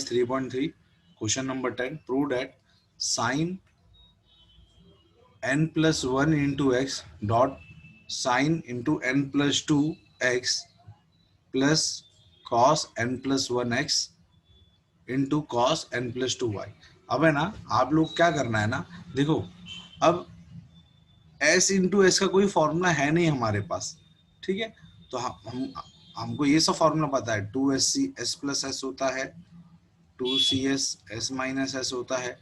3.3 question number 10 prove that sine n plus 1 into x dot sin into n plus 2 x plus cos n plus 1 x into cos n plus 2 y। अब है ना, आप लोग क्या करना है ना, देखो अब s इंटू एस का कोई फॉर्मूला है नहीं हमारे पास, ठीक है। तो हमको ये सब फॉर्मूला पता है, 2sc s प्लस एस होता है, 2cs s माइनस एस होता है,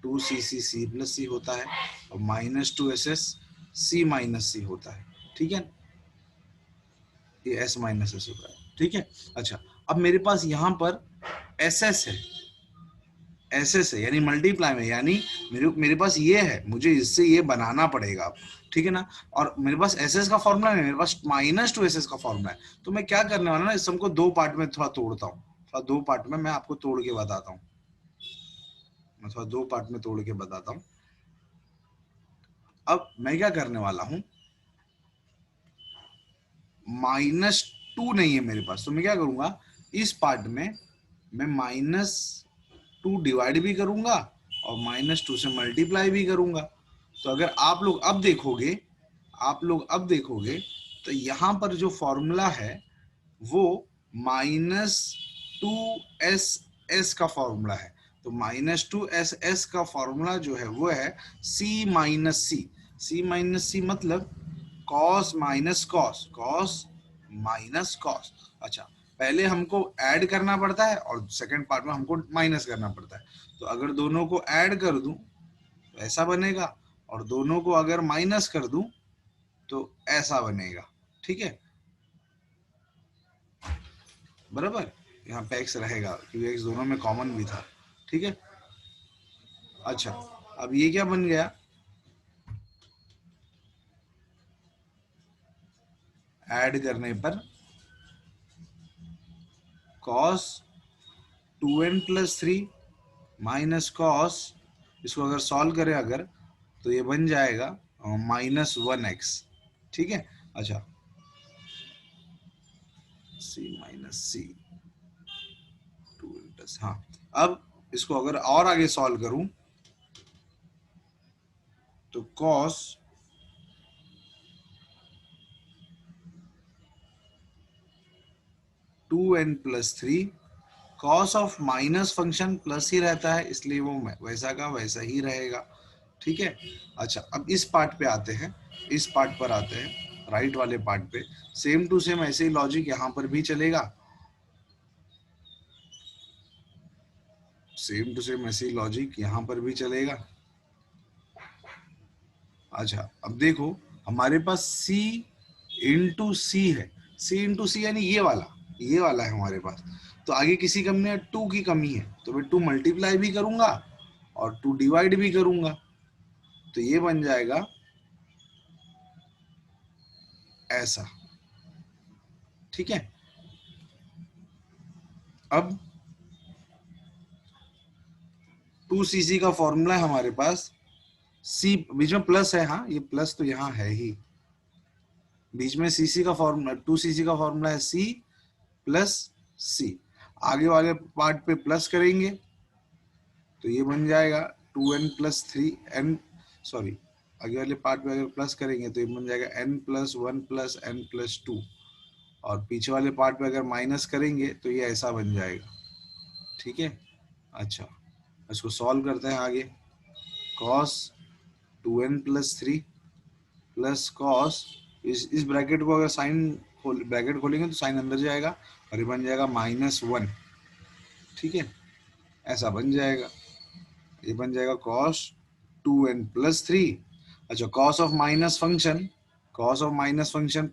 2cc c प्लस सी होता है, और -2ss c माइनस सी होता है, ठीक है। ये s माइनस एस होता है, ठीक है। अच्छा, अब मेरे पास यहाँ पर ss है, ss है यानी मल्टीप्लाई में, यानी मेरे पास ये है, मुझे इससे ये बनाना पड़ेगा अब, ठीक है ना। और मेरे पास ss का फॉर्मूला है, मेरे पास -2ss का फॉर्मूला है। तो मैं क्या करने वाला ना, इस सम को दो पार्ट में थोड़ा तोड़ता हूँ, थोड़ा दो पार्ट में मैं आपको तोड़ के बताता हूँ, मैं थोड़ा दो पार्ट में तोड़ के बताता हूँ। अब मैं क्या करने वाला हूं, -2 नहीं है मेरे पास, तो मैं क्या करूंगा, इस पार्ट में मैं -2 डिवाइड भी करूंगा और -2 से मल्टीप्लाई भी करूंगा। तो अगर आप लोग अब देखोगे, तो यहां पर जो फॉर्मूला है वो -2ss का फॉर्मूला है। तो -2ss का फॉर्मूला जो है वो है c मतलब cos minus cos, cos minus cos. अच्छा, पहले हमको ऐड करना पड़ता है और सेकंड पार्ट में हमको माइनस करना पड़ता है। तो अगर दोनों को ऐड कर दूं तो ऐसा बनेगा, और दोनों को अगर माइनस कर दूं तो ऐसा बनेगा, ठीक है, बराबर। यहाँ पे x रहेगा क्योंकि x दोनों में कॉमन भी था, ठीक है। अच्छा, अब ये क्या बन गया, ऐड करने पर cos 2n plus 3 minus cos, इसको अगर सॉल्व करें अगर, तो ये बन जाएगा -1x, ठीक है। अच्छा, c माइनस सी 2n प्लस, हाँ। अब इसको अगर और आगे सॉल्व करूं तो cos 2n plus 3, cos of minus function plus ही रहता है, इसलिए वो वैसा का वैसा ही रहेगा, ठीक है। अच्छा, अब इस पार्ट पे आते हैं, इस पार्ट पर आते हैं, राइट वाले पार्ट पे। सेम टू सेम ऐसे ही लॉजिक यहाँ पर भी चलेगा, सेम टू सेम ऐसे ही लॉजिक यहाँ पर भी चलेगा। अच्छा, अब देखो हमारे पास c इंटू सी है, c इंटू सी यानी ये वाला है हमारे पास। तो आगे किसी कमी है, 2 की कमी है, तो मैं 2 मल्टीप्लाई भी करूंगा और 2 डिवाइड भी करूंगा, तो ये बन जाएगा ऐसा, ठीक है। अब 2cc का फॉर्मूला है हमारे पास, c बीच में प्लस है, हाँ ये प्लस तो यहाँ है ही, बीच में cc का फॉर्मूला, 2cc का फॉर्मूला है c प्लस c, आगे वाले पार्ट पे प्लस करेंगे तो ये बन जाएगा 2n प्लस 3n, सॉरी, आगे वाले पार्ट पे अगर प्लस करेंगे तो ये बन जाएगा n plus 1 plus n plus 2, और पीछे वाले पार्ट पे अगर माइनस करेंगे तो ये ऐसा बन जाएगा, ठीक है। अच्छा, इसको सॉल्व करते हैं आगे, cos 2n plus 3 plus cos, इस ब्रैकेट को अगर साइन ब्रैकेट खोलेंगे तो साइन अंदर जाएगा और ये बन जाएगा -1, ठीक है, ऐसा बन जाएगा, ये बन जाएगा cos 2n प्लस 3। अच्छा, cos of minus function, cos of minus function,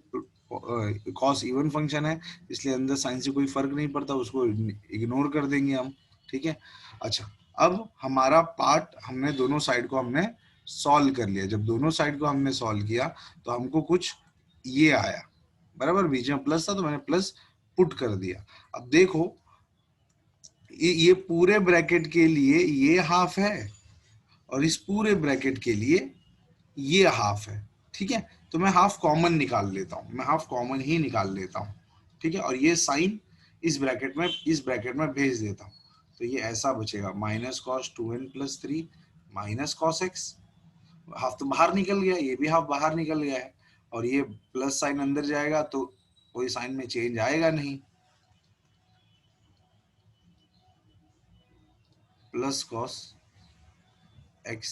cos even function है इसलिए अंदर साइन से कोई फर्क नहीं पड़ता, उसको इग्नोर कर देंगे हम, ठीक है। अच्छा, अब हमारा पार्ट हमने दोनों साइड को हमने सॉल्व कर लिया, जब दोनों साइड को हमने सॉल्व किया तो हमको कुछ ये आया, बराबर, बीच में प्लस था तो मैंने प्लस पुट कर दिया। अब देखो ये पूरे ब्रैकेट के लिए ये हाफ है और इस पूरे ब्रैकेट के लिए ये हाफ है, ठीक है। तो मैं हाफ कॉमन निकाल लेता हूं, मैं हाफ कॉमन ही निकाल लेता हूं, ठीक है, और ये साइन इस ब्रैकेट में भेज देता हूं। तो ये ऐसा बचेगा minus cos 2n plus 3 minus cos x, half तो बाहर निकल गया, ये भी हाफ बाहर निकल गया है, और ये प्लस साइन अंदर जाएगा तो कोई साइन में चेंज आएगा नहीं, प्लस कॉस x,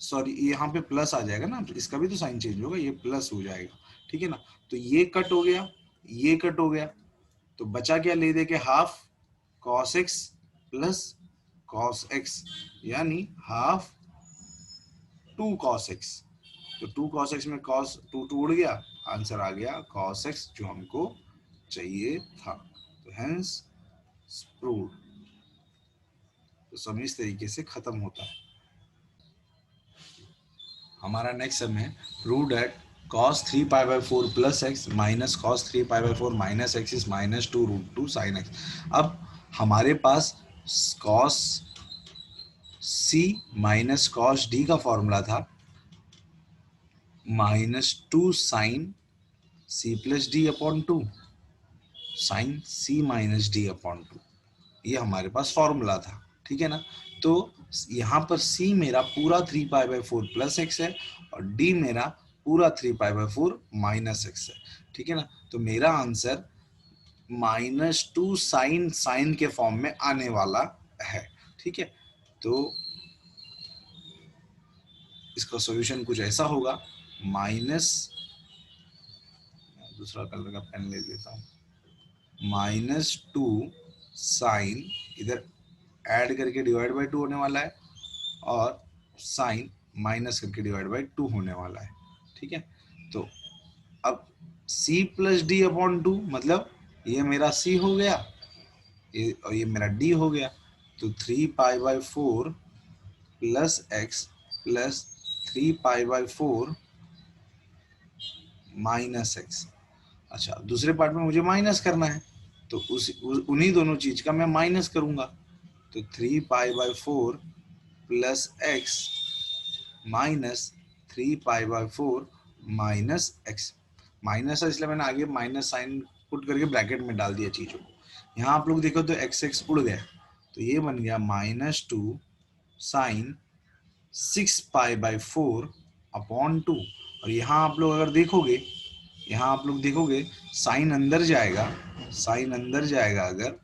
सॉरी यहाँ पे प्लस आ जाएगा ना, इसका भी तो साइन चेंज होगा, ये प्लस हो जाएगा, ठीक है ना। तो ये कट हो गया, ये कट हो गया, तो बचा क्या ले दे के half cos x plus cos x, यानी हाफ 2 कॉस x। तो 2 cos x में cos 2 उड़ गया, आंसर आ गया cos x जो हमको चाहिए था। तो हेंस प्रूव्ड। तो सम इस तरीके से खत्म होता है। हमारा नेक्स्ट सम है prove that cos 3π/4 plus x minus cos 3π/4 minus x is minus 2√2 sin x। अब हमारे पास cos c माइनस cos d का फॉर्मूला था -2 sine c plus D upon 2 sine c minus D upon 2, ये हमारे पास फॉर्मूला था, ठीक है ना। तो यहाँ पर c मेरा पूरा 3π/4 प्लस x है और d मेरा पूरा 3π/4 माइनस x है, ठीक है ना। तो मेरा आंसर -2 साइन के फॉर्म में आने वाला है, ठीक है। तो इसका सॉल्यूशन कुछ ऐसा होगा, दूसरा कलर का पेन ले लेता हूँ, -2 साइन, इधर ऐड करके डिवाइड बाई 2 होने वाला है और साइन माइनस करके डिवाइड बाई 2 होने वाला है, ठीक है। तो अब c प्लस डी अपॉन 2 मतलब ये मेरा c हो गया, ये और ये मेरा d हो गया। तो 3π/4 plus x plus 3π/4 minus x। अच्छा, दूसरे पार्ट में मुझे माइनस करना है, तो उन्हीं दोनों चीज का मैं माइनस करूंगा। तो 3π/4 प्लस x माइनस 3π/4 माइनस x, माइनस है इसलिए मैंने आगे माइनस साइन पुट करके ब्रैकेट में डाल दिया चीजों को। यहाँ आप लोग देखो तो x उड़ गया, तो ये बन गया -2 साइन 6π/4 अपॉन 2। और यहाँ आप लोग अगर देखोगे, यहाँ आप लोग देखोगे साइन अंदर जाएगा, साइन अंदर जाएगा, अगर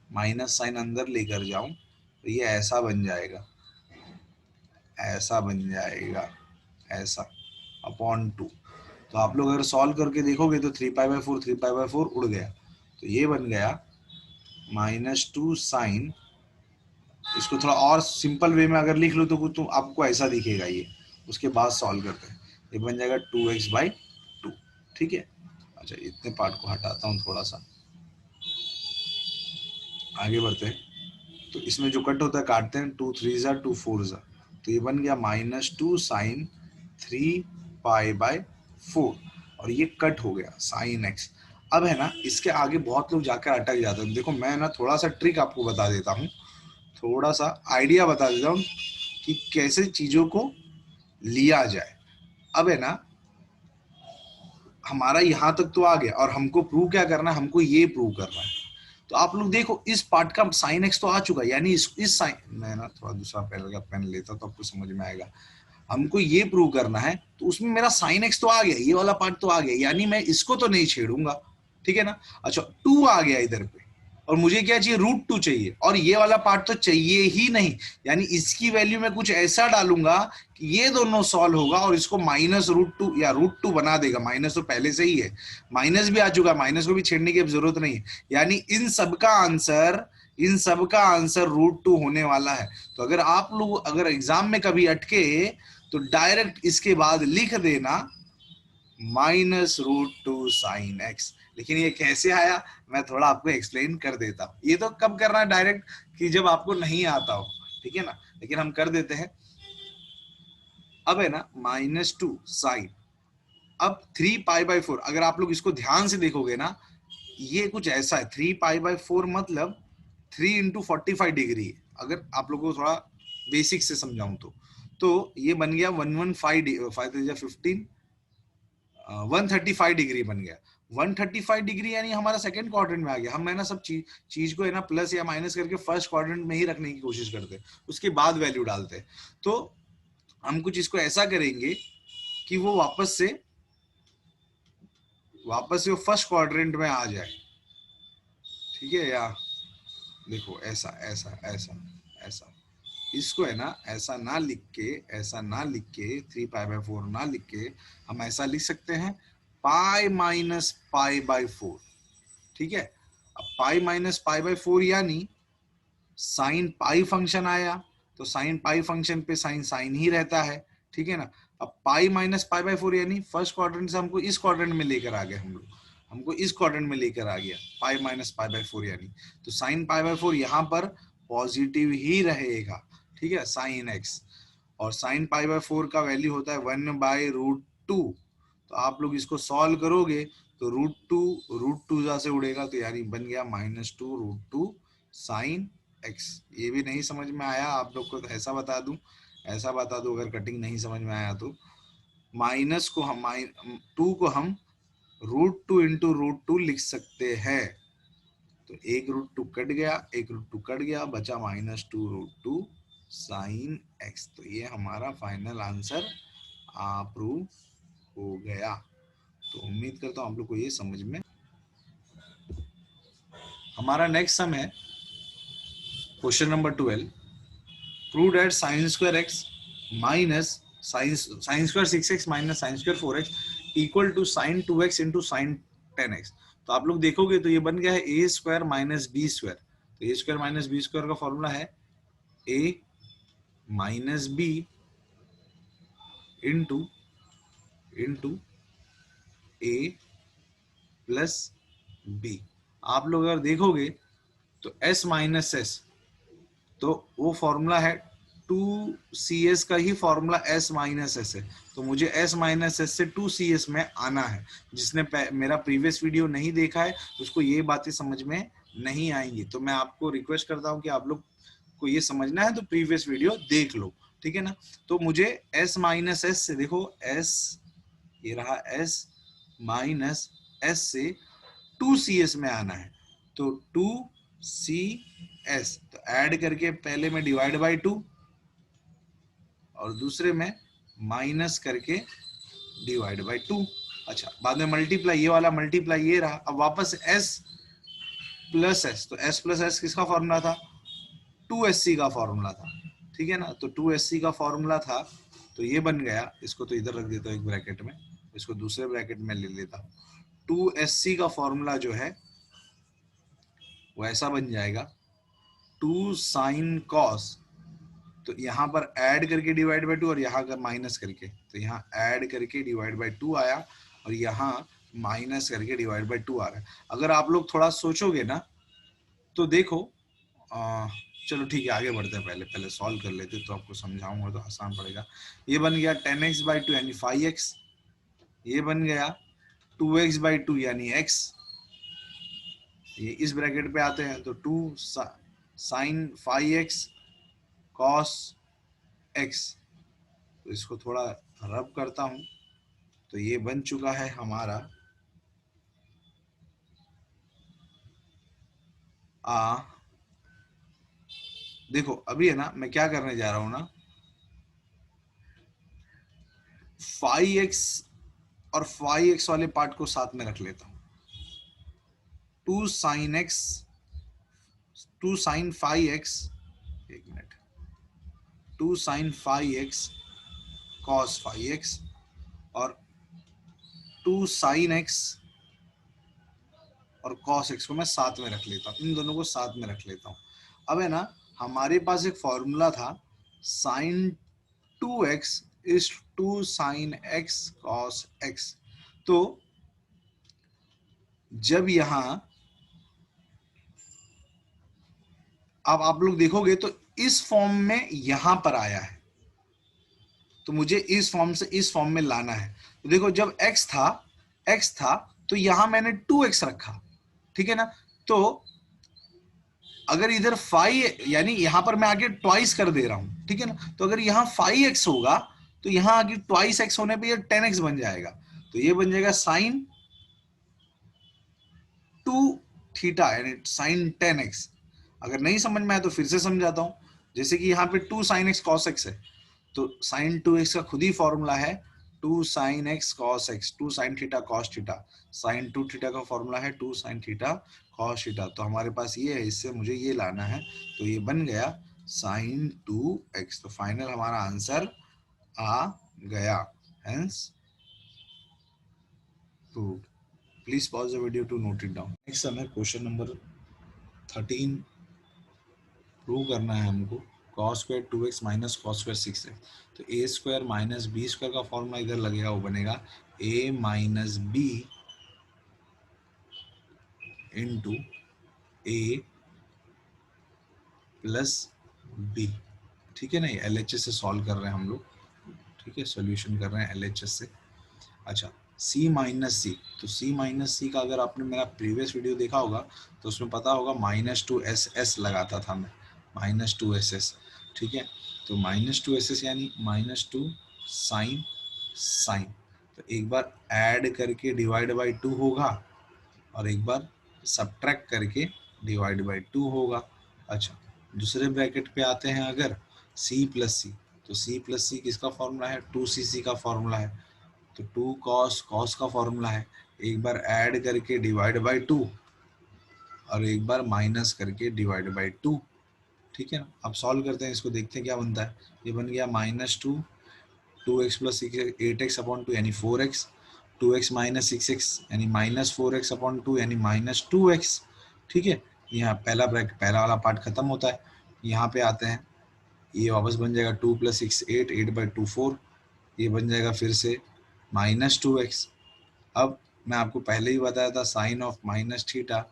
माइनस साइन अंदर लेकर जाऊं तो ये ऐसा बन जाएगा, ऐसा बन जाएगा, ऐसा अपॉन 2। तो आप लोग अगर सॉल्व करके देखोगे तो 3π/4 उड़ गया, तो ये बन गया -2 साइन, इसको थोड़ा और सिंपल वे में अगर लिख लो तो कुछ तो आपको ऐसा दिखेगा, ये उसके बाद सॉल्व करते हैं, ये बन जाएगा 2x/2, ठीक है। अच्छा, इतने पार्ट को हटाता हूँ, थोड़ा सा आगे बढ़ते हैं। तो इसमें जो कट होता है काटते हैं, 2 3 2 4, तो ये बन गया -2 साइन 3π/4 और ये कट हो गया साइन x। अब है ना, इसके आगे बहुत लोग जाकर अटक जाते हैं। देखो मैं ना थोड़ा सा ट्रिक आपको बता देता हूँ, थोड़ा सा आइडिया बता देता हूँ कि कैसे चीजों को लिया जाए। अब है ना, हमारा यहाँ तक तो आ गया और हमको प्रूव क्या करना है, हमको ये प्रूव करना है। तो आप लोग देखो इस पार्ट का साइन एक्स तो आ चुका है, यानी इस साइन, मैं ना थोड़ा दूसरा पेन लेता तो आपको समझ में आएगा। हमको ये प्रूव करना है, तो उसमें मेरा साइन एक्स तो आ गया, ये वाला पार्ट तो आ गया, यानी मैं इसको तो नहीं छेड़ूंगा, ठीक है ना। अच्छा, 2 आ गया इधर पे और मुझे क्या चाहिए, √2 चाहिए, और ये वाला पार्ट तो चाहिए ही नहीं, यानी इसकी वैल्यू में कुछ ऐसा डालूंगा कि ये दोनों सॉल्व होगा और इसको -√2 या √2 बना देगा। माइनस तो पहले से ही है, माइनस भी आ चुका है, माइनस को भी छेड़ने की अब जरूरत नहीं है, यानी इन सब का आंसर √2 होने वाला है। तो अगर आप लोग अगर एग्जाम में कभी अटके तो डायरेक्ट इसके बाद लिख देना -√2 साइन एक्स। लेकिन ये कैसे आया मैं थोड़ा आपको एक्सप्लेन कर देता हूँ। ये तो कब करना है डायरेक्ट, कि जब आपको नहीं आता हो, ठीक है ना, लेकिन हम कर देते हैं। अब है ना -2 साइन, अब 3π/4, अगर आप लोग इसको ध्यान से देखोगे ना, ये कुछ ऐसा है, 3π/4 मतलब 3 × 45 डिग्री है। अगर आप लोगों को थोड़ा बेसिक से समझाऊं तो ये बन गया 115 15 135 डिग्री बन गया। 135 डिग्री यानी हमारा सेकंड क्वाड्रेंट में आ गया। हम है ना सब चीज को है ना प्लस या माइनस करके फर्स्ट क्वाड्रेंट में ही रखने की कोशिश करते हैं, उसके बाद वैल्यू डालते हैं। तो हम कुछ इसको ऐसा करेंगे कि वो वापस से वो फर्स्ट क्वाड्रेंट में आ जाए, ठीक है। या देखो ऐसा ऐसा ऐसा ऐसा, इसको है ना ऐसा ना लिख के 3π/4 ना लिख के हम ऐसा लिख सकते हैं पाई माइनस पाई बाई 4, ठीक है। अब पाई माइनस पाई बाई 4 यानी साइन पाई फंक्शन आया, तो साइन पाई फंक्शन पे साइन साइन ही रहता है, ठीक है ना। अब पाई माइनस पाई बाई 4 यानी फर्स्ट क्वाड्रेंट से हमको इस क्वाड्रेंट में लेकर आ गए हम लोग, हमको इस क्वाड्रेंट में लेकर आ गया पाई माइनस पाई बाई 4 यानी, तो साइन पाई बाई 4 यहाँ पर पॉजिटिव ही रहेगा, ठीक है, साइन एक्स। और साइन पाई बाई 4 का वैल्यू होता है 1/√2। तो आप लोग इसको सॉल्व करोगे तो √2 से उड़ेगा, तो यानी बन गया -2√2 साइन एक्स। ये भी नहीं समझ में आया आप लोग को तो ऐसा बता दूं अगर कटिंग नहीं समझ में आया तो, माइनस को हम 2 को हम √2 इंटू √2 लिख सकते हैं। तो एक √2 कट गया, बचा -2√2 साइन एक्स। तो ये हमारा फाइनल आंसर अप्रूव हो गया। तो उम्मीद करता हूँ आप लोग को ये समझ में। हमारा नेक्स्ट सम है question number 12। Prove that sine square x minus sine square 6x minus sine square 4x equal to sine 2x into sine 10x। तो आप लोग देखोगे तो ये बन गया है ए स्क्वायर माइनस बी स्क्वायर। तो ए स्क्वायर माइनस बी स्क्वायर का फॉर्मूला है ए माइनस बी इंटू ए प्लस बी। आप लोग अगर देखोगे तो s माइनस एस, तो वो फॉर्मूला है 2CS का ही फॉर्मूला s माइनस एस है। तो मुझे s माइनस एस से 2CS में आना है। जिसने मेरा प्रीवियस वीडियो नहीं देखा है उसको ये बातें समझ में नहीं आएंगी। तो मैं आपको रिक्वेस्ट करता हूँ कि आप लोग को ये समझना है तो प्रीवियस वीडियो देख लो, ठीक है ना। तो मुझे s माइनस एस से, देखो s, ये रहा s माइनस एस से 2CS में आना है। तो 2CS, तो ऐड करके पहले में डिवाइड बाई 2 और दूसरे में माइनस करके डिवाइड बाई 2। अच्छा, बाद में मल्टीप्लाई, ये वाला मल्टीप्लाई ये रहा। अब वापस s प्लस एस, तो s प्लस एस किसका फॉर्मूला था? 2SC का फॉर्मूला था, ठीक है ना। तो 2SC का फॉर्मूला था, तो ये बन गया। इसको तो इधर रख देता हूँ एक ब्रैकेट में, इसको दूसरे ब्रैकेट में ले लेता हूँ। 2SC का फॉर्मूला जो है वो ऐसा बन जाएगा 2 साइन कॉस, तो यहाँ पर ऐड करके डिवाइड बाई 2 और यहाँ का माइनस करके, तो यहाँ ऐड करके डिवाइड बाई 2 आया और यहाँ माइनस करके डिवाइड बाई 2 आ रहा है। अगर आप लोग थोड़ा सोचोगे ना तो देखो, चलो ठीक है आगे बढ़ते हैं, पहले सॉल्व कर लेते तो आपको समझाऊंगा तो आसान पड़ेगा। ये बन गया 10x बाई 2 यानी 5x, ये बन गया 2x बाई 2 यानी x। ये इस ब्रैकेट पे आते हैं तो 2 साइन 5x कॉस x। तो इसको थोड़ा रब करता हूं, तो ये बन चुका है हमारा देखो अभी है ना मैं क्या करने जा रहा हूं ना, 5x और 5x वाले पार्ट को साथ में रख लेता हूं। 2 साइन 5x, एक minute, 2 sine 5x cos 5x और 2 साइन x और कॉस x को मैं साथ में रख लेता हूं। इन दोनों को साथ में रख लेता हूं। अब है ना हमारे पास एक फॉर्मूला था sine 2x is 2 sine x cos x। तो जब यहां अब आप लोग देखोगे तो इस फॉर्म में यहां पर आया है, तो मुझे इस फॉर्म से इस फॉर्म में लाना है। तो देखो जब x था तो यहां मैंने 2x रखा, ठीक है ना। तो अगर इधर 5 यानी यहां पर मैं आगे ट्वाइस कर दे रहा हूं, ठीक है ना। तो अगर यहां 5x होगा तो यहां आगे ट्वाइस x होने पे ये 10x बन जाएगा। तो ये बन जाएगा साइन टू थीटा यानी साइन 10x। अगर नहीं समझ में आया तो फिर से समझाता हूं। जैसे कि यहाँ पे 2 sin x cos x है, तो sin 2x का खुद ही फॉर्मूला है 2 sin x cos x, 2 sin theta cos theta. sin 2 theta का फॉर्मूला है 2 sin थीटा cos थीटा। तो हमारे पास ये है, इससे मुझे ये लाना है, तो ये बन गया sin 2x। तो फाइनल हमारा आंसर आ गया, hence proved. Please pause the video to note it down. Next हमें क्वेश्चन नंबर 13 प्रूव करना है हमको। cos square 2x minus cos square 6x। तो a square minus B square का फॉर्मूला इधर लगेगा, वो बनेगा a minus B into a plus B. ठीक है ना, ये LHS से सॉल्व कर रहे हैं हम लोग। ठीक है, सॉल्यूशन कर रहे हैं LHS से। अच्छा, c माइनस सी, तो c माइनस सी का अगर आपने मेरा प्रीवियस वीडियो देखा होगा तो उसमें पता होगा -2ss लगाता था मैं, -2ss। ठीक है, तो -2ss यानी -2 साइन साइन। तो एक बार ऐड करके डिवाइड बाई 2 होगा और एक बार सब्ट्रैक्ट करके डिवाइड बाई 2 होगा। अच्छा, दूसरे ब्रैकेट पे आते हैं अगर c प्लस सी, तो c प्लस सी किसका फॉर्मूला है, 2cc का फॉर्मूला है। तो 2 cos का फॉर्मूला है, एक बार ऐड करके डिवाइड बाई 2 और एक बार माइनस करके डिवाइड बाई 2। ठीक है ना, अब सॉल्व करते हैं इसको, देखते हैं क्या बनता है। ये बन गया -2 2x प्लस 8x अपॉन 2 यानी 4x, 2x माइनस 6x यानी -4x अपॉन 2 यानी -2x। ठीक है, यहाँ पहला ब्रैकेट, पहला वाला पार्ट खत्म होता है। यहाँ पे आते हैं, ये वापस बन जाएगा 2 प्लस 6 8, 8/2 4। ये बन जाएगा फिर से -2x। अब मैं आपको पहले ही बताया था sine of minus theta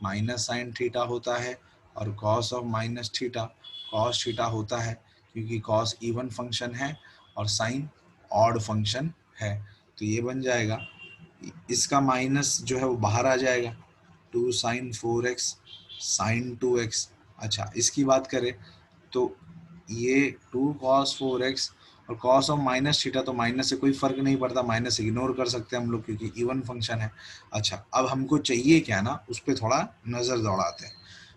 minus sine theta होता है, और cos of minus theta cos theta होता है, क्योंकि कॉस इवन फंक्शन है और साइन ऑड फंक्शन है। तो ये बन जाएगा, इसका माइनस जो है वो बाहर आ जाएगा, 2 sin 4x sin 2x। अच्छा, इसकी बात करें तो ये 2 cos 4x और cos ऑफ माइनस थीटा, तो माइनस से कोई फर्क नहीं पड़ता, माइनस इग्नोर कर सकते हैं हम लोग क्योंकि इवन फंक्शन है। अच्छा, अब हमको चाहिए क्या ना, उस पर थोड़ा नजर दौड़ाते हैं।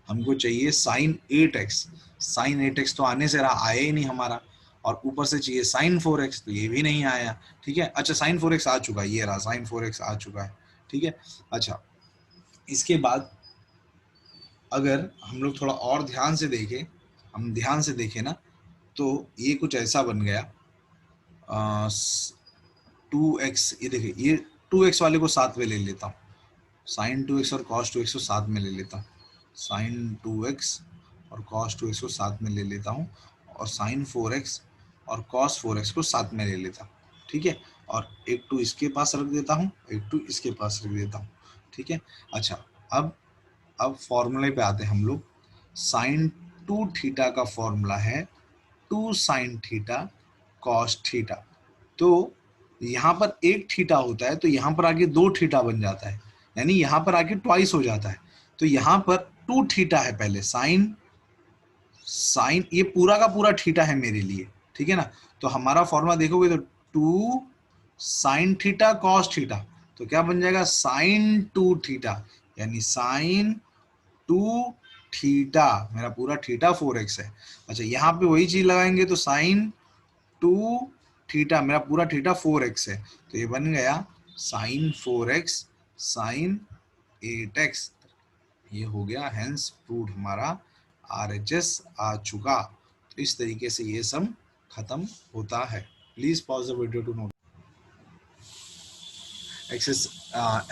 हमको चाहिए sin 8x। sin 8x तो आने से रहा, आया ही नहीं हमारा, और ऊपर से चाहिए sin 4x, तो ये भी नहीं आया। ठीक है, अच्छा sin 4x आ चुका है, ये रहा sin 4x आ चुका है। ठीक है, अच्छा इसके बाद अगर हम लोग थोड़ा और ध्यान से देखें, हम ध्यान से देखें ना, तो ये कुछ ऐसा बन गया 2x। ये देखिए, ये 2x वाले को साथ में ले लेता हूँ, साइन 2x और cos 2x को साथ में ले लेता हूँ, साइन 2x और cos 2x को साथ में ले लेता हूँ, और साइन 4x और cos 4x को साथ में ले लेता हूँ। ठीक है, और एक 2 इसके पास रख देता हूँ, एक 2 इसके पास रख देता हूँ। ठीक है, अच्छा अब फॉर्मूले पे आते हैं हम लोग। साइन 2 थीटा का फॉर्मूला है 2 साइन थीटा cos थीटा। तो यहाँ पर एक थीटा होता है, तो यहाँ पर आगे 2 थीटा बन जाता है, यानी यहाँ पर आगे ट्वाइस हो जाता है। तो यहाँ पर 2 थीटा है पहले, साइन साइन ये पूरा का पूरा थीटा है मेरे लिए। ठीक है ना, तो हमारा फॉर्मूला देखोगे तो 2 साइन थीटा cos थीटा, तो क्या बन जाएगा साइन 2 थीटा, यानी साइन 2 थीटा, मेरा पूरा थीटा 4x है। अच्छा, यहाँ पे वही चीज लगाएंगे तो साइन 2 थीटा, मेरा पूरा थीटा 4x है, तो ये बन गया साइन 4x साइन 8x। ये हो गया, हेंस प्रूव्ड, हमारा RHS आ चुका। तो इस तरीके से ये सम खत्म होता है। Please pause the video to note access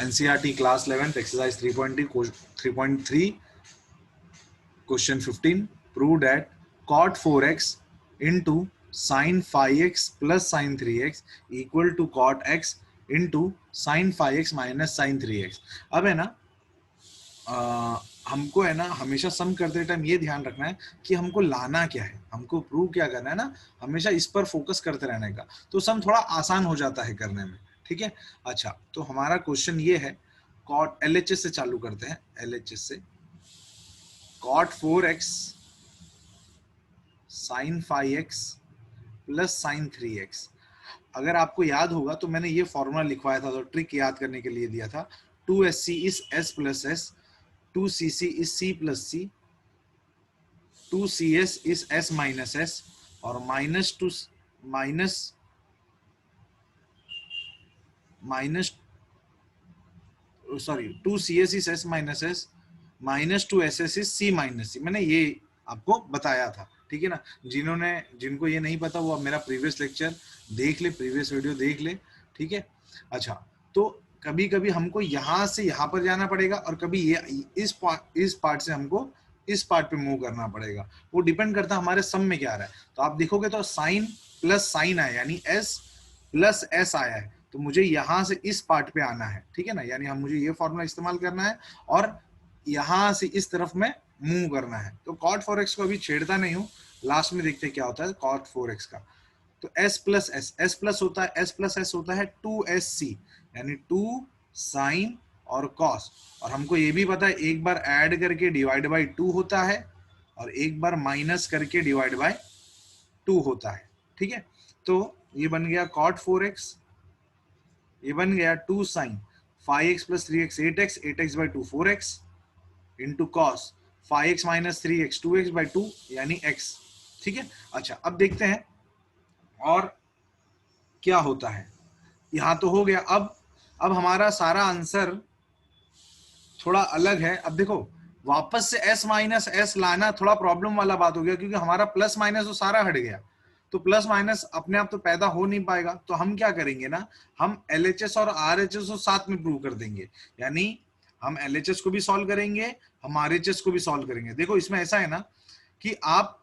NCERT class 11 exercise 3.3 question 15 prove that cot 4x into sin 5x plus sin 3x equal to cot x into sin 5x minus sin 3x। अब है ना, हमको है ना हमेशा सम करते time ये ध्यान रखना है कि हमको लाना क्या है, हमको प्रूव क्या करना है ना, हमेशा इस पर फोकस करते रहने का, तो सम थोड़ा आसान हो जाता है करने में। ठीक है, अच्छा तो हमारा क्वेश्चन ये है, cot LHS से चालू करते हैं, LHS से cot 4x sin 5x plus sin 3x। अगर आपको याद होगा तो मैंने ये फॉर्मूला लिखवाया था, तो ट्रिक याद करने के लिए दिया था 2SC is S plus S, 2CC is C plus C, 2CS is S minus S, और minus 2CS is S minus S, -2SS is C minus C। मैंने ये आपको बताया था, ठीक है ना। जिनको ये नहीं पता वो अब मेरा प्रीवियस लेक्चर देख ले, प्रीवियस वीडियो देख ले, ठीक है। अच्छा, तो कभी कभी हमको यहाँ से यहाँ पर जाना पड़ेगा और कभी ये इस पार्ट से हमको इस पार्ट पे मूव करना पड़ेगा। वो डिपेंड करता है हमारे सम में क्या आ रहा है। तो आप देखोगे तो साइन प्लस साइन आया, यानी S प्लस S आया है, तो मुझे यहां से इस पार्ट पे आना है, ठीक है ना। यानी हम मुझे ये फॉर्मूला इस्तेमाल करना है और यहां से इस तरफ में मूव करना है। तो cot 4x को अभी छेड़ता नहीं हूं, लास्ट में देखते हैं क्या होता है cot 4x का। तो s plus s, s plus होता है, s प्लस s होता है 2sc, यानी 2 साइन और cos। और हमको ये भी पता है एक बार ऐड करके डिवाइड बाई 2 होता है और एक बार माइनस करके डिवाइड बाई 2 होता है, ठीक है। तो ये बन गया cot 4x, ये बन गया 2 sine 5x plus 3x 8x, 8x by 2 4x into cos 5x minus 3x 2x by 2 यानी x, ठीक है। अच्छा, अब देखते हैं और क्या होता है। यहां तो हो गया। अब हमारा सारा आंसर थोड़ा अलग है। अब देखो, वापस से s माइनस s लाना थोड़ा प्रॉब्लम वाला बात हो गया, क्योंकि हमारा प्लस माइनस तो सारा हट गया। तो प्लस माइनस अपने आप तो पैदा हो नहीं पाएगा। तो हम क्या करेंगे ना, हम LHS और RHS को साथ में प्रूव कर देंगे। यानी हम LHS को भी सॉल्व करेंगे, हम RHS को भी सॉल्व करेंगे। देखो इसमें ऐसा है ना कि आप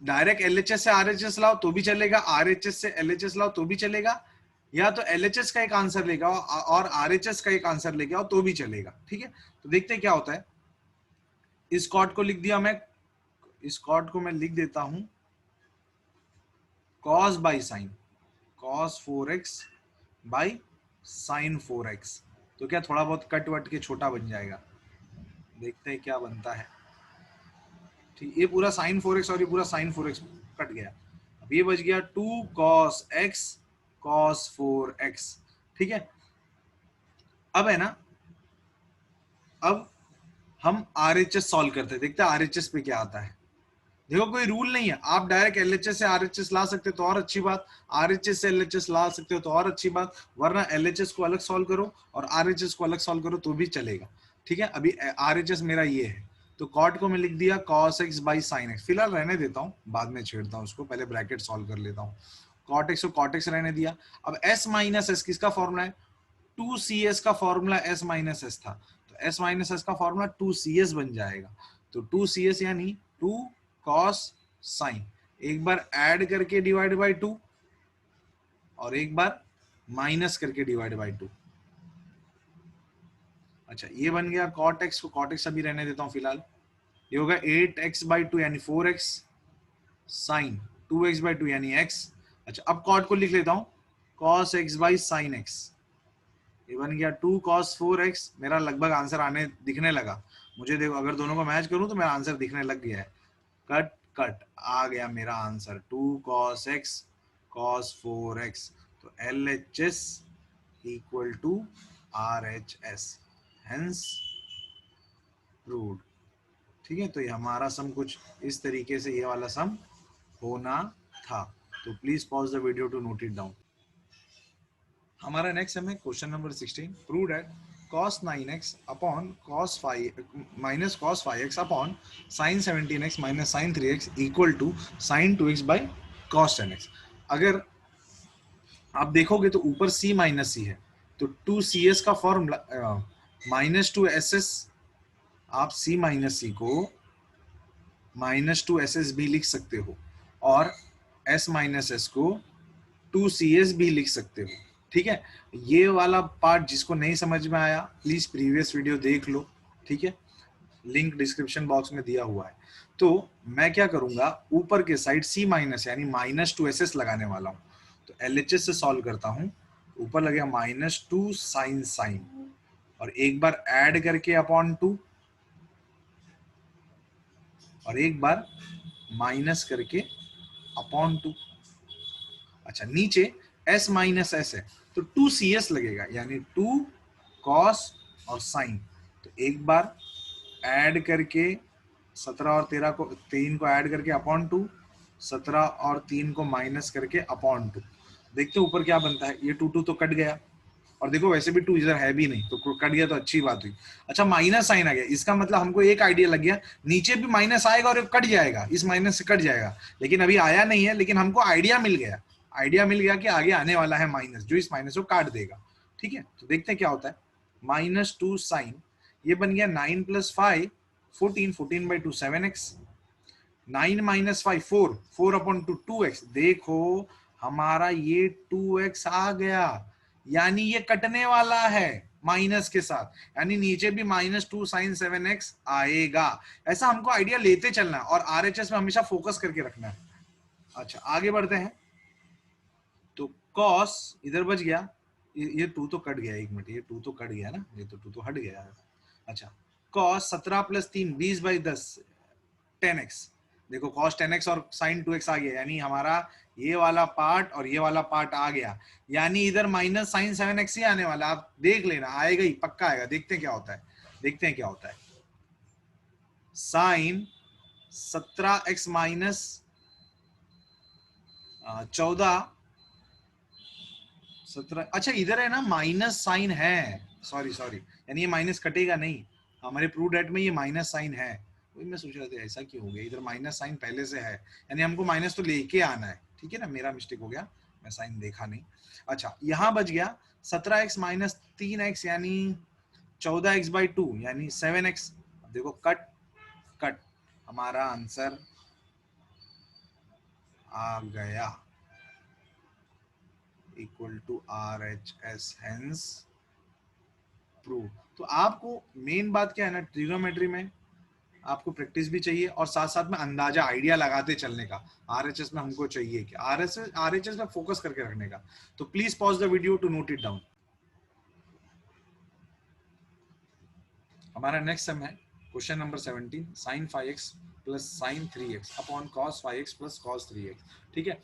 डायरेक्ट LHS से RHS लाओ तो भी चलेगा, RHS से LHS लाओ तो भी चलेगा, या तो LHS का एक आंसर लेके आओ और RHS का एक आंसर लेके आओ तो भी चलेगा, ठीक है। तो देखते हैं क्या होता है। इस कॉट को लिख दिया मैं, इस कॉट को मैं लिख देता हूं cos by sine, cos 4x by sine 4x। तो क्या थोड़ा बहुत कट वट के छोटा बन जाएगा, देखते हैं क्या बनता है। ठीक, ये पूरा साइन 4x और ये पूरा साइन 4x कट गया। अब ये बच गया 2 cos x cos 4x, ठीक है। अब है ना, अब हम RHS सॉल्व करते हैं, देखते हैं RHS पे क्या आता है। देखो कोई रूल नहीं है, आप डायरेक्ट LHS से RHS ला सकते हो तो और अच्छी बात, RHS से LHS ला सकते हो तो और अच्छी बात, वरना LHS को अलग सॉल्व करो और RHS को अलग सॉल्व करो तो भी चलेगा, ठीक है। अभी RHS मेरा ये है, तो कॉट को मैं लिख दिया cos x by sine x। फिलहाल रहने देता हूँ, बाद में छेड़ता हूँ उसको, पहले ब्रैकेट सॉल्व कर लेता हूँ। cot x को cot x रहने दिया। अब s माइनस एस किसका फॉर्मूला है, 2cs का फॉर्मूला s माइनस एस था, तो s माइनस एस का फॉर्मूला 2cs बन जाएगा। तो 2cs यानी 2 cos साइन, एक बार ऐड करके डिवाइड बाई 2 और एक बार माइनस करके डिवाइड बाई 2। अच्छा, ये बन गया cot x को cot x अभी रहने देता हूं फिलहाल। ये होगा 8x बाई 2 यानी 4x साइन 2x बाई 2 यानी x। अच्छा, अब cot को लिख लेता हूं cos x by sine x। ये बन गया 2 cos 4x। मेरा लगभग आंसर आने दिखने लगा मुझे। देखो अगर दोनों को मैच करूं तो मेरा आंसर दिखने लग गया है। कट कट आ गया मेरा answer 2 cos x cos 4x। तो LHS equal to RHS, hence proved, ठीक है। तो ये हमारा सम कुछ इस तरीके से ये वाला सम होना था। तो please pause the video to note it down. हमारा नेक्स्ट सम है question number 16। Prove that cos 9x upon cos 5 minus cos 5x upon sin 17x minus sin 3x equal to sin 2x by cos 10x। अगर आप देखोगे तो ऊपर c minus c है, तो 2cs का फॉर्मूला माइनस 2ss, आप c minus c को माइनस 2ss भी लिख सकते हो और s माइनस s को 2cs भी लिख सकते हो, ठीक है। ये वाला पार्ट जिसको नहीं समझ में आया प्लीज प्रीवियस वीडियो देख लो, ठीक है, लिंक डिस्क्रिप्शन बॉक्स में दिया हुआ है। तो मैं क्या करूंगा, ऊपर के साइड c माइनस यानी माइनस 2ss लगाने वाला हूं। तो LHS से सॉल्व करता हूं, ऊपर लगेगा माइनस 2 साइन साइन और एक बार ऐड करके अपॉन 2 और एक बार माइनस करके अपॉन 2। अच्छा, नीचे s माइनस s है तो 2cs लगेगा, यानी 2 कॉस और साइन। तो एक बार ऐड करके 17 और 13 को 3 को ऐड करके अपॉन 2, 17 और 3 को माइनस करके अपॉन 2। देखते ऊपर क्या बनता है। ये 2 तो कट गया, और देखो वैसे भी 2 इधर है भी नहीं, तो कट गया तो अच्छी बात हुई। अच्छा माइनस साइन आ गया, इसका मतलब हमको एक आइडिया लग गया, नीचे भी माइनस आएगा और कट जाएगा, इस माइनस से कट जाएगा, लेकिन अभी आया नहीं है, लेकिन हमको आइडिया मिल गया। आइडिया मिल गया कि आगे आने वाला है माइनस, जो इस माइनस को काट देगा। ठीक है, तो देखते हैं क्या होता है। -2 साइन, ये बन गया 9 + 5 14, 14/2 7x, 9 - 5 4, 4/2 2x। देखो हमारा ये 2x आ गया, यानी ये कटने वाला है माइनस के साथ, यानी नीचे भी -2 sin 7x आएगा। ऐसा हमको आइडिया लेते चलना है और आरएचएस में हमेशा फोकस करके रखना है। अच्छा आगे बढ़ते हैं। तो cos इधर बच गया, ये 2 तो कट गया, एक मिनट, ये 2 तो कट गया ना, ये तो 2 तो हट गया। अच्छा cos 17 + 3 20/10 10x। देखो cos 10x और sin 2x आ गया, यानी हमारा ये वाला पार्ट और ये वाला पार्ट आ गया, यानी इधर -sin 7x ही आने वाला। आप देख लेना, आएगा ही, पक्का आएगा। देखते हैं क्या होता है, देखते हैं क्या होता है। sin 17x - 14 17। अच्छा इधर है ना माइनस साइन है, सॉरी सॉरी, यानी ये माइनस कटेगा नहीं, हमारे प्रूव डेट में ये माइनस साइन है। वही मैं सोच रहा था ऐसा क्यों हो गया, इधर माइनस साइन पहले से है, यानी हमको माइनस तो लेके आना है। ठीक है ना, मेरा मिस्टेक हो गया, मैं साइन देखा नहीं। अच्छा यहाँ बच गया 17x - 3x, यानी 14x/2, यानी 7x। देखो कट कट, हमारा आंसर आ गया equal to RHS, hence prove. तो आपको मेन बात क्या है ना, ट्रिग्नोमेट्री में आपको प्रैक्टिस भी चाहिए और साथ साथ में अंदाजा आइडिया लगाते चलने का। आरएचएस में हमको चाहिए कि आरएचएस में फोकस करके रखने का। तो please pause the video to note it down. हमारा नेक्स्ट सम है question number 17, sin 5x + sin 3x upon cos 5x + cos 3x। ठीक है,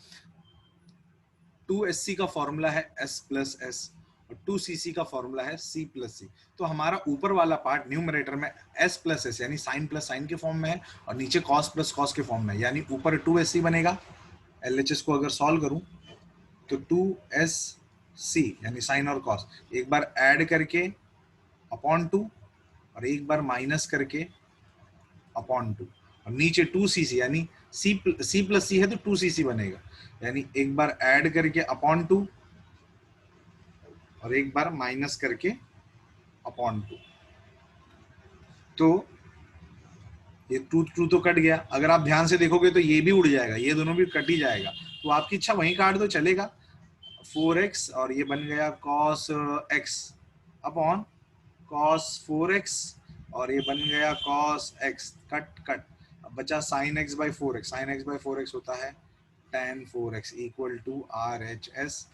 2SC का फॉर्मूला है S + S और 2CC का फॉर्मूला है C + C। तो हमारा ऊपर वाला पार्ट न्यूमरेटर में S + S यानी sin + sin के फॉर्म में है, और नीचे cos + cos के फॉर्म में है, यानी ऊपर 2SC बनेगा। LHS को अगर सॉल्व करूं तो 2SC यानी sin और cos, एक बार ऐड करके अपॉन 2 और एक बार माइनस करके अपॉन 2, और नीचे 2CC यानी C + C है तो 2CC बनेगा, यानी एक बार ऐड करके अपॉन 2 और एक बार माइनस करके अपॉन 2। तो ये 2 तो कट गया, अगर आप ध्यान से देखोगे तो ये भी उड़ जाएगा, ये दोनों भी कट ही जाएगा, तो आपकी इच्छा वहीं काट दो चलेगा। 4x और ये बन गया cos x upon cos 4x और ये बन गया cos x, कट कट। अब बचा sin x/4x, sin x/4x होता है tan 4x equal to RHS,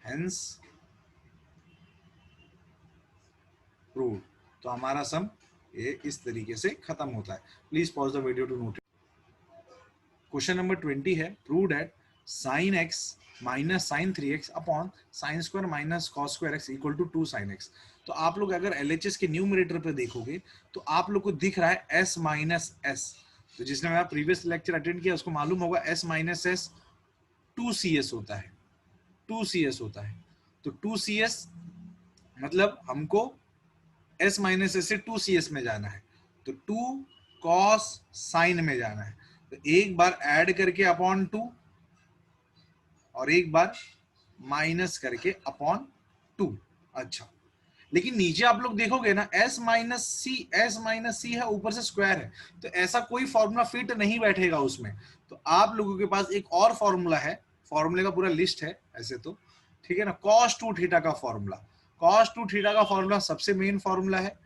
hence proved. तो हमारा सम ये इस तरीके से खत्म होता है। Please pause the video to note. Question number 20 है, prove that sin x - sin 3x upon sin square - cos square x equal to 2 sin x। तो आप लोग अगर LHS के न्यूमरेटर पे देखोगे तो आप लोग को दिख रहा है S - S। तो जिसने मेरा प्रीवियस लेक्चर अटेंड किया उसको मालूम होगा S - S 2CS होता है, 2CS होता है। तो 2CS मतलब हमको S - S से 2CS में जाना है, तो 2 cos sin में जाना है। तो एक बार ऐड करके अपॉन 2 और एक बार माइनस करके अपॉन 2। अच्छा, लेकिन नीचे आप लोग देखोगे ना S - C है, ऊपर से स्क्वायर है, तो ऐसा कोई फॉर्मूला फिट नहीं बैठेगा उसमें। तो आप लोगों के पास एक और फॉर्मूला है, फॉर्मूले का पूरा लिस्ट है ऐसे तो, ठीक है ना। cos 2 थीटा का फॉर्मूला, cos 2 थीटा का फॉर्मूला सबसे मेन फॉर्मूला है,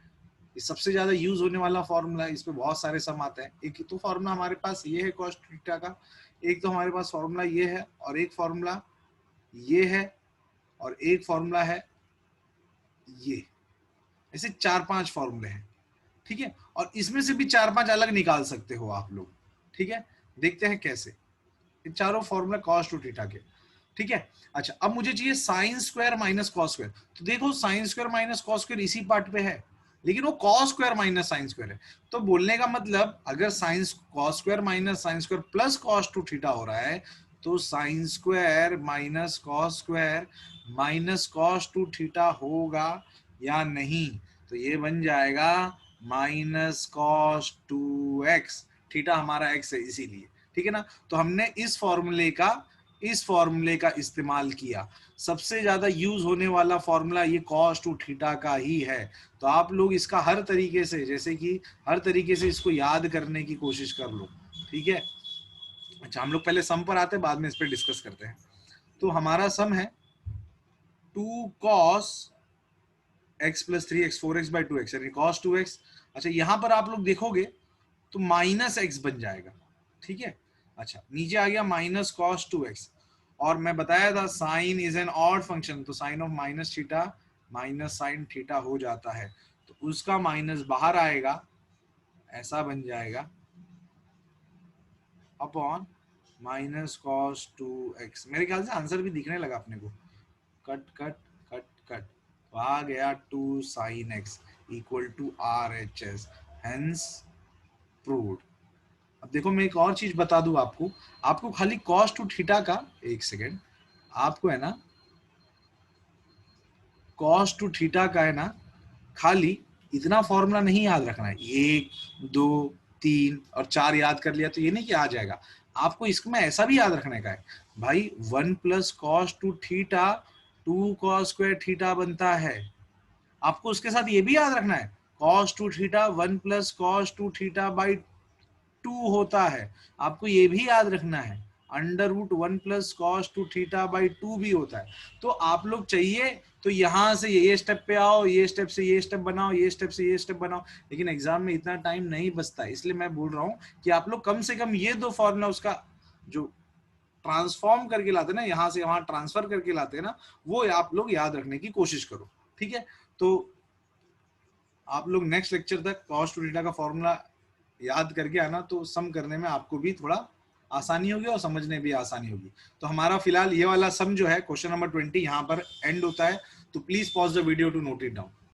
ये सबसे ज्यादा यूज होने वाला फॉर्मूला है, इस पे बहुत सारे सम आते हैं। एक तो फॉर्मूला हमारे पास ये है cos थीटा का, एक तो हमारे पास फॉर्मूला ये है, और एक फॉर्मूला ये है, और एक फॉर्मूला है ये। ऐसे 4-5 फॉर्मूले हैं, ठीक है, और इसमें से भी 4-5 अलग निकाल सकते हो आप लोग। ठीक है, देखते हैं कैसे। ये चारों फॉर्मूला cos 2 थीटा के। ठीक है। अच्छा, अब मुझे चाहिए sine square minus cos square. तो देखो sine square minus cos square इसी पार्ट पे है, लेकिन वो cos square minus sine square है। तो बोलने का मतलब अगर sine cos square minus sine square plus cos two theta हो रहा है, तो sine square minus cos square minus cos two theta होगा या नहीं? तो ये बन जाएगा minus cos two x, theta हमारा एक्स है इसीलिए, ठीक है ना। तो हमने इस फॉर्मूले का इस्तेमाल किया। सबसे ज्यादा यूज होने वाला फॉर्मूला ये कॉस टू थीटा का ही है। तो आप लोग इसका हर तरीके से, जैसे कि हर तरीके से इसको याद करने की कोशिश कर लो, ठीक है। अच्छा, हम लोग पहले सम पर आते हैं, बाद में इस पर डिस्कस करते हैं। तो हमारा सम है 2 cos x plus 3x 4x by 2x यानी cos 2x। अच्छा, यहां पर आप लोग देखोगे तो माइनस एक्स बन जाएगा, ठीक है। अच्छा, नीचे आ गया माइनस कॉस 2x, और मैं बताया था sine is an odd function, तो sine of minus theta minus sine theta हो जाता है। तो उसका माइनस बाहर आएगा, ऐसा बन जाएगा अपॉन माइनस कॉस 2x। मेरे ख्याल से आंसर भी दिखने लगा अपने को। कट कट कट कट, तो आ गया 2 sine x equal to RHS, hence proved. अब देखो मैं एक और चीज बता दूं आपको, आपको खाली कॉस टू थीटा का, एक सेकेंड, आपको है ना कॉस टू थीटा का है ना खाली इतना फॉर्मूला नहीं याद रखना है, 1 2 3 और 4 याद कर लिया तो ये नहीं कि आ जाएगा। आपको इसमें ऐसा भी याद रखने का है भाई, 1 plus cos two theta 2 cos square theta बनता है। आपको उसके साथ ये भी याद रखना है cos two theta 1 plus cos two theta by 2 होता है। आपको ये भी याद रखना है under root 1 plus cos two theta by 2 भी होता है। तो आप लोग चाहिए तो यहां से ये स्टेप पे आओ, ये स्टेप से ये स्टेप बनाओ, ये स्टेप से ये स्टेप बनाओ, लेकिन एग्जाम में इतना टाइम नहीं बचता, इसलिए मैं बोल रहा हूं कि आप लोग कम से कम ये 2 फॉर्मूला उसका जो ट्रांसफॉर्म करके लाते ना, यहां से वहां ट्रांसफर करके लाते हैं ना, वो आप लोग याद रखने की कोशिश करो, ठीक है। तो आप लोग नेक्स्ट लेक्चर तक कॉस टू थीटा का फॉर्मूला याद करके आना, तो सम करने में आपको भी थोड़ा आसानी होगी और समझने भी आसानी होगी। तो हमारा फिलहाल ये वाला सम जो है क्वेश्चन नंबर 20 यहाँ पर एंड होता है। तो please pause the video to note it down.